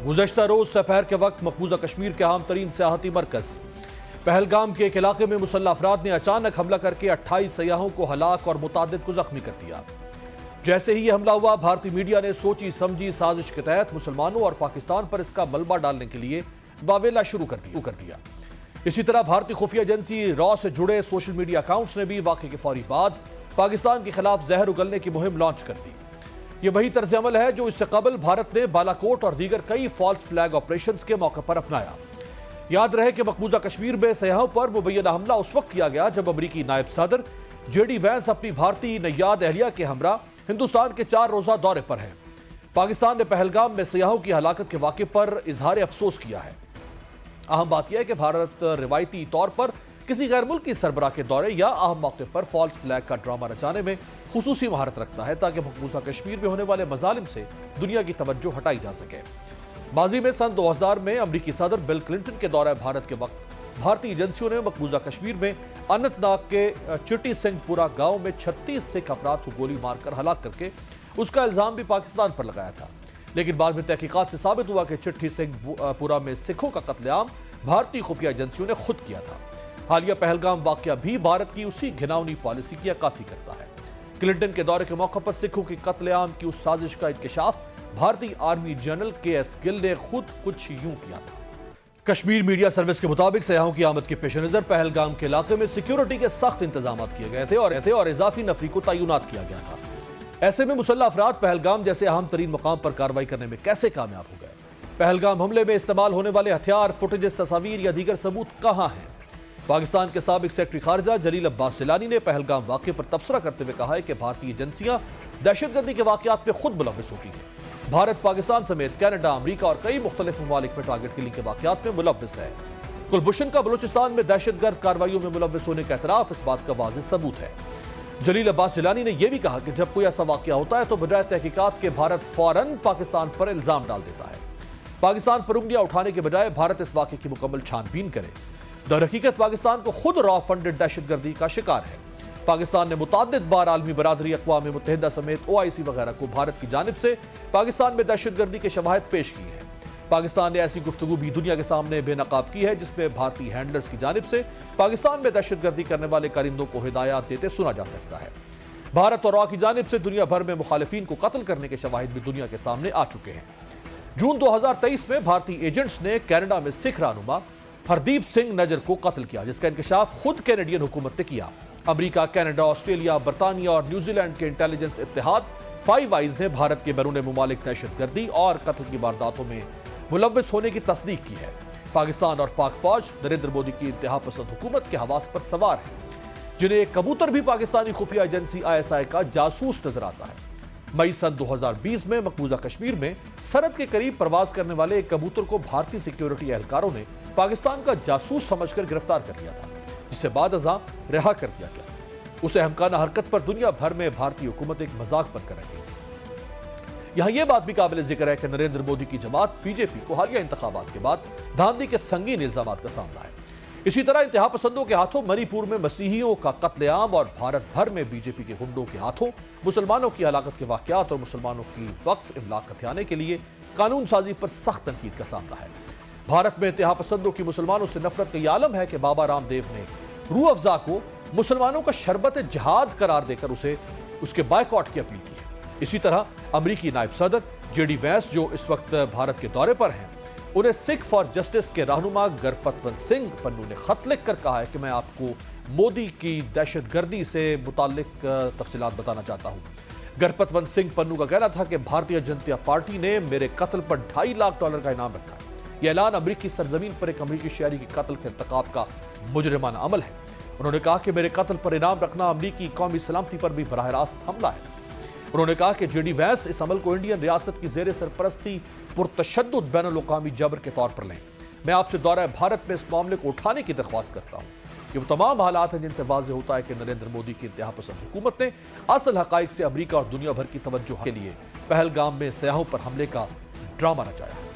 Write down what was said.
گزشتہ روز سپہر کے وقت مقبوضہ کشمیر کے اہم ترین سیاحتی مرکز پہلگام کے ایک علاقے میں مسلح افراد نے اچانک حملہ کر کے 28 سیاحوں کو ہلاک اور متعدد کو زخمی کر دیا۔ جیسے ہی یہ حملہ ہوا، بھارتی میڈیا نے سوچی سمجھی سازش کے تحت مسلمانوں اور پاکستان پر اس کا ملبہ ڈالنے کے لیے واویلا شروع کر دیا۔ اسی طرح بھارتی خفیہ ایجنسی را سے جڑے سوشل میڈیا اکاؤنٹس نے بھی واقعے کے فوری بعد پاکستان کے خلاف زہر اگلنے کی مہم لانچ کر دی۔ یہ وہی طرز عمل ہے جو اس سے قبل بھارت نے بالا کوٹ اور دیگر کئی فالس فلیگ آپریشنز کے موقع پر اپنایا۔ یاد رہے کہ مقبوضہ کشمیر میں سیاحوں پر مبینہ حملہ اس وقت کیا گیا جب امریکی نائب صدر جے ڈی وینس اپنی بھارتی نیاد اہلیہ کے ہمراہ ہندوستان کے 4 روزہ دورے پر ہیں۔ پاکستان نے پہلگام میں سیاحوں کی ہلاکت کے واقعے پر اظہار افسوس کیا ہے۔ اہم بات یہ ہے کہ بھارت روایتی طور پر کسی غیر ملکی سربراہ کے دورے یا اہم موقع پر فالس فلیگ کا ڈرامہ رچانے میں خصوصی مہارت رکھتا ہے تاکہ مقبوضہ کشمیر میں ہونے والے مظالم سے دنیا کی توجہ ہٹائی جا سکے۔ ماضی میں سن 2000 میں امریکی صدر بل کلنٹن کے دورہ بھارت کے وقت بھارتی ایجنسیوں نے مقبوضہ کشمیر میں اننت ناگ کے چٹی سنگھ پورہ گاؤں میں 36 سکھ افراد کو گولی مار کر ہلاک کر کے اس کا الزام بھی پاکستان پر لگایا تھا، لیکن بعد میں تحقیقات سے ثابت ہوا کہ چٹی سنگھ پورہ میں سکھوں کا قتل عام بھارتی خفیہ ایجنسیوں نے خود کیا تھا۔ حالیہ پہلگام واقعہ بھی بھارت کی اسی گھناؤنی پالیسی کی عکاسی کرتا ہے۔ کلنٹن کے دورے کے موقع پر سکھوں کی قتل عام کی اس سازش کا انکشاف بھارتی آرمی جنرل کے ایس گل نے خود کچھ یوں کیا تھا۔ کشمیر میڈیا سروس کے مطابق سیاحوں کی آمد کے پیش نظر پہلگام کے علاقے میں سیکیورٹی کے سخت انتظامات کیے گئے تھے اور اضافی نفری کو تعینات کیا گیا تھا۔ ایسے میں مسلح افراد پہلگام جیسے اہم ترین مقام پر کارروائی کرنے میں کیسے کامیاب ہو گئے؟ پہلگام حملے میں استعمال ہونے والے ہتھیار، فوٹیجز، تصاویر یا دیگر ثبوت کہاں ہیں؟ پاکستان کے سابق سیکرٹری خارجہ جلیل عباس جیلانی نے پہلگام واقعے پر تبصرہ کرتے ہوئے کہا ہے کہ بھارتی ایجنسیاں دہشت گردی کے واقعات میں خود ملوث ہوتی ہیں۔ بھارت پاکستان سمیت کینیڈا، امریکہ اور کئی مختلف ممالک میں ٹارگٹ کلنگ کے واقعات میں ملوث ہے۔ کلبھوشن کا بلوچستان میں دہشت گرد کارروائیوں میں ملوث ہونے کا اعتراف اس بات کا واضح ثبوت ہے۔ جلیل عباس جیلانی نے یہ بھی کہا کہ جب کوئی ایسا واقعہ ہوتا ہے تو بجائے تحقیقات کے بھارت فوراً پاکستان پر الزام ڈال دیتا ہے۔ پاکستان پر انگلیاں اٹھانے کے بجائے بھارت اس واقعے کی مکمل چھان بین کرے۔ در حقیقت پاکستان کو خود را فنڈڈ دہشت گردی کا شکار ہے۔ پاکستان نے متعدد بار عالمی برادری، اقوام متحدہ سمیت OIC وغیرہ کو بھارت کی جانب سے پاکستان میں دہشت گردی کے شواہد پیش کی ہیں۔ پاکستان نے ایسی گفتگو بھی دنیا کے سامنے بے نقاب کی ہے جس میں بھارتی ہینڈلرز کی جانب سے پاکستان میں دہشت گردی کرنے والے کارندوں کو ہدایات دیتے سنا جا سکتا ہے۔ بھارت اور را کی جانب سے دنیا بھر میں مخالفین کو قتل کرنے کے شواہد بھی دنیا کے سامنے آ چکے ہیں۔ جون 2023 میں بھارتی ایجنٹس نے کینیڈا میں سکھ رہنما ہردیپ سنگھ نجر کو قتل کیا، جس کا انکشاف خود کینیڈین حکومت نے کیا۔ امریکہ، کینیڈا، آسٹریلیا، برطانیہ اور نیوزی لینڈ کے انٹیلیجنس اتحاد فائیو آئیز نے بھارت کے بیرون ممالک دہشت گردی اور قتل کی وارداتوں میں ملوث ہونے کی تصدیق کی ہے۔ پاکستان اور پاک فوج نریندر مودی کی انتہا پسند حکومت کے حواس پر سوار ہیں، جنہیں ایک کبوتر بھی پاکستانی خفیہ ایجنسی ISI کا جاسوس نظر آتا ہے۔ مئی سن 2020 میں مقبوضہ کشمیر میں سرحد کے قریب پرواز کرنے والے ایک کبوتر کو بھارتی سیکیورٹی اہلکاروں نے پاکستان کا جاسوس سمجھ کر گرفتار کر لیا تھا، جسے بعد ازاں رہا کر دیا گیا۔ اس احمقانہ حرکت پر دنیا بھر میں بھارتی حکومت ایک مذاق بن کر رہی ہے۔ یہاں یہ بات بھی قابل ذکر ہے کہ نریندر مودی کی جماعت BJP کو حالیہ انتخابات کے بعد دھاندلی کے سنگین الزامات کا سامنا ہے۔ اسی طرح انتہا پسندوں کے ہاتھوں منی پور میں مسیحیوں کا قتل عام اور بھارت بھر میں BJP کے گنڈوں کے ہاتھوں مسلمانوں کی ہلاکت کے واقعات اور مسلمانوں کی وقف املاک ہتھیانے کے لیے قانون سازی پر سخت تنقید کا سامنا ہے۔ بھارت میں انتہا پسندوں کی مسلمانوں سے نفرت کا یہ عالم ہے کہ بابا رام دیو نے روح افزا کو مسلمانوں کا شربت جہاد قرار دے کر اس کے بائیکاٹ کی اپیل کی ہے۔ اسی طرح امریکی نائب صدر JD وینس جو اس وقت بھارت کے دورے پر ہیں، انہیں سکھ فار جسٹس کے رہنما گرپتون سنگھ پنو نے خط لکھ کر کہا ہے کہ میں آپ کو مودی کی دہشت گردی سے متعلق تفصیلات بتانا چاہتا ہوں۔ گرپتون سنگھ پنو کا کہنا تھا کہ بھارتیہ جنتا پارٹی نے میرے قتل پر $2.5 لاکھ کا انعام رکھا ہے۔ یہ اعلان امریکی سرزمین پر ایک امریکی شہری کے قتل کے ارتکاب کا مجرمانہ عمل ہے۔ انہوں نے کہا کہ میرے قتل پر انعام رکھنا امریکی قومی سلامتی پر بھی براہ راست حملہ ہے۔ انہوں نے کہا کہ JD وینس اس عمل کو انڈین ریاست کی زیر سرپرستی پرتشدد بین الاقوامی جبر کے طور پر لیں۔ میں آپ سے دورہ بھارت میں اس معاملے کو اٹھانے کی درخواست کرتا ہوں۔ یہ وہ تمام حالات ہیں جن سے واضح ہوتا ہے کہ نریندر مودی کی انتہا پسند حکومت نے اصل حقائق سے امریکہ اور دنیا بھر کی توجہ کے لیے پہلگام میں سیاحوں پر حملے کا ڈرامہ رچایا ہے۔